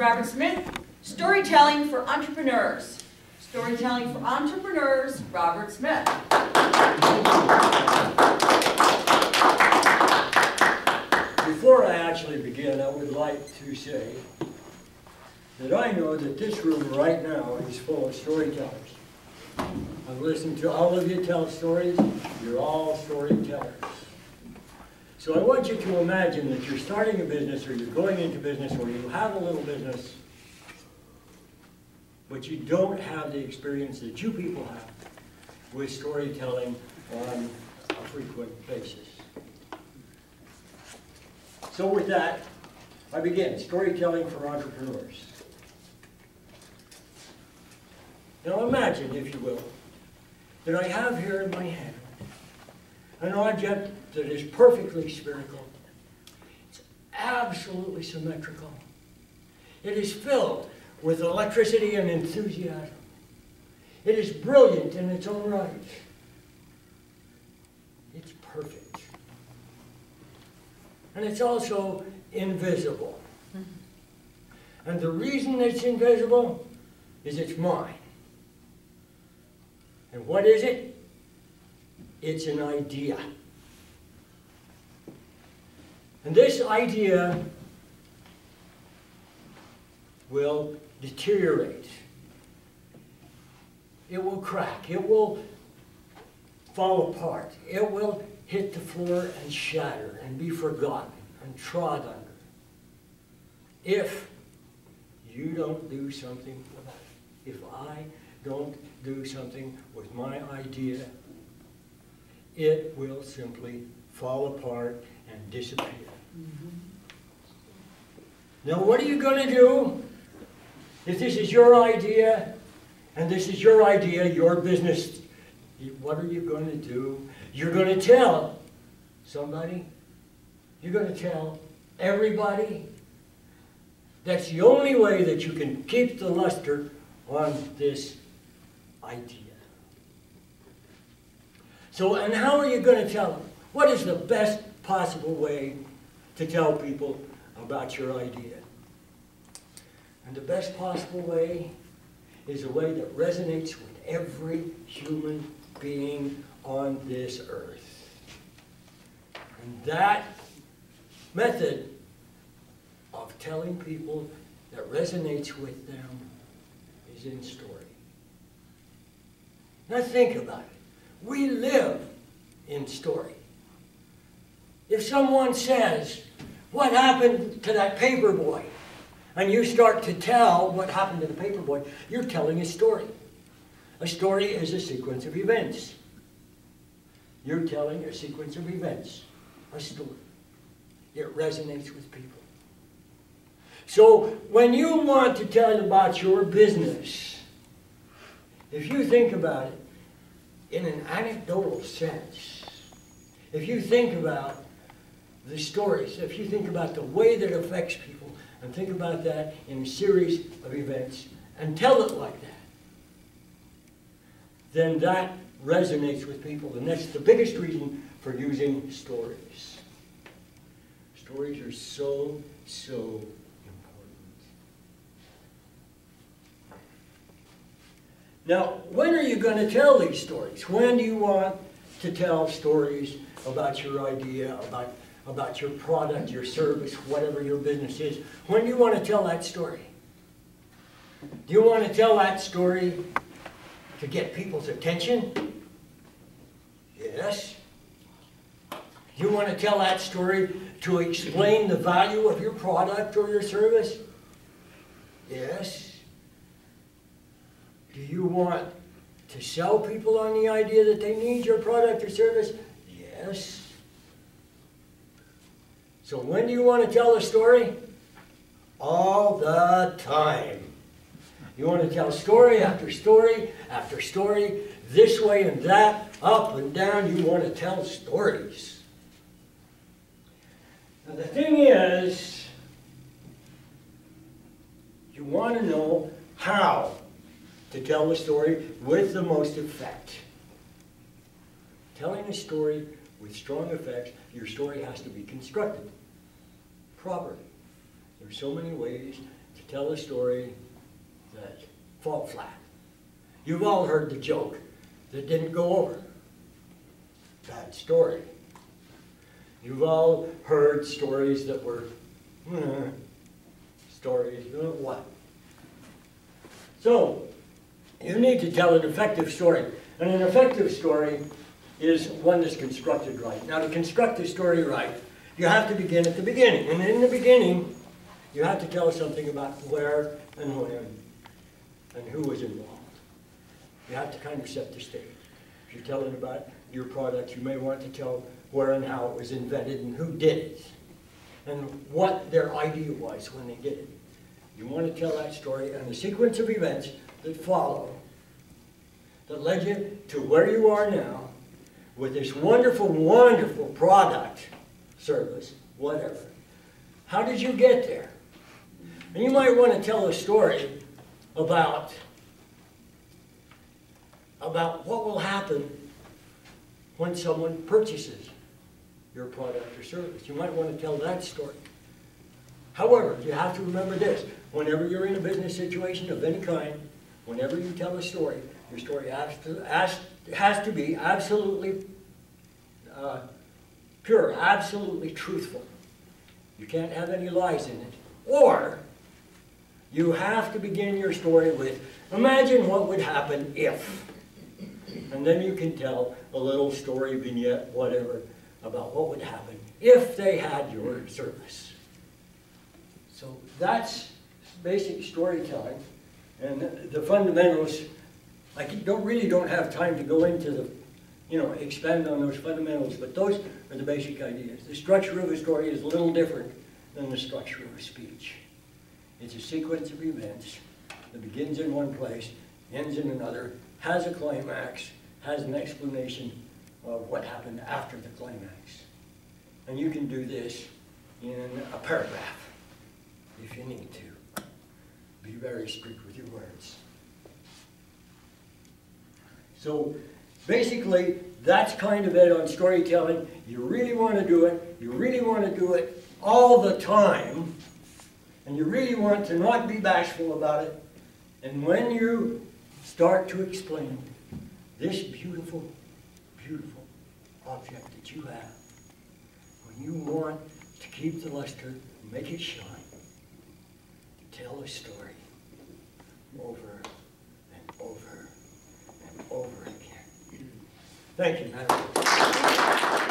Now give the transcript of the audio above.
Robert Smith, Storytelling for Entrepreneurs. Storytelling for Entrepreneurs, Robert Smith. Before I actually begin, I would like to say that I know that this room right now is full of storytellers. I've listened to all of you tell stories. You're all storytellers. So I want you to imagine that you're starting a business, or you're going into business, or you have a little business, but you don't have the experience that you people have with storytelling on a frequent basis. So with that, I begin. Storytelling for entrepreneurs. Now imagine, if you will, that I have here in my hand an object that is perfectly spherical. It's absolutely symmetrical. It is filled with electricity and enthusiasm. It is brilliant in its own right. It's perfect. And it's also invisible. And the reason it's invisible is it's mine. And what is it? It's an idea. And this idea will deteriorate. It will crack. It will fall apart. It will hit the floor and shatter and be forgotten and trod under if you don't do something about it. If I don't do something with my idea, it will simply fall apart and disappear. Now, what are you going to do if this is your idea, and this is your idea, your business? What are you going to do? You're going to tell somebody. You're going to tell everybody. That's the only way that you can keep the luster on this idea. So, and how are you going to tell them? What is the best possible way to tell people about your idea? And the best possible way is a way that resonates with every human being on this earth. And that method of telling people that resonates with them is in story. Now think about it. We live in story. If someone says, "What happened to that paper boy?" and you start to tell what happened to the paper boy, you're telling a story. A story is a sequence of events. You're telling a sequence of events, a story. It resonates with people. So when you want to tell about your business, if you think about it in an anecdotal sense, if you think about the stories, if you think about the way that it affects people, and think about that in a series of events, and tell it like that, then that resonates with people. And that's the biggest reason for using stories. Stories are so, so important. Now, when are you going to tell these stories? When do you want to tell stories about your idea, about your product, your service, whatever your business is? When do you want to tell that story? Do you want to tell that story to get people's attention? Yes. Do you want to tell that story to explain the value of your product or your service? Yes. Do you want to sell people on the idea that they need your product or service? Yes. So when do you want to tell a story? All the time. You want to tell story after story after story, this way and that, up and down. You want to tell stories. Now the thing is, you want to know how to tell the story with the most effect. Telling a story with strong effects, your story has to be constructed properly. There are so many ways to to tell a story that fall flat. You've all heard the joke that didn't go over. Bad story. You've all heard stories that were, stories, what? So, you need to tell an effective story. And an effective story is one that's constructed right. Now, to construct a story right, you have to begin at the beginning. And in the beginning, you have to tell something about where and when and who was involved. You have to kind of set the stage. If you're telling about your product, you may want to tell where and how it was invented and who did it and what their idea was when they did it. You want to tell that story and the sequence of events that follow that led you to where you are now with this wonderful, wonderful product, service, whatever. How did you get there? And you might want to tell a story about what will happen when someone purchases your product or service. You might want to tell that story. However, you have to remember this. Whenever you're in a business situation of any kind, whenever you tell a story, your story has to be absolutely pure, absolutely truthful. You can't have any lies in it. Or you have to begin your story with, imagine what would happen if. And then you can tell a little story, vignette, whatever, about what would happen if they had your service. So that's basic storytelling. And the fundamentals, I don't have time to go into the, expand on those fundamentals, but those are the basic ideas. The structure of a story is a little different than the structure of a speech. It's a sequence of events that begins in one place, ends in another, has a climax, has an explanation of what happened after the climax. And you can do this in a paragraph if you need to. Be very strict with your words. So basically, that's kind of it on storytelling. You really want to do it. You really want to do it all the time. And you really want to not be bashful about it. And when you start to explain this beautiful, beautiful object that you have, when you want to keep the luster, make it shine, tell a story over and over and over again. Thank you, Madam.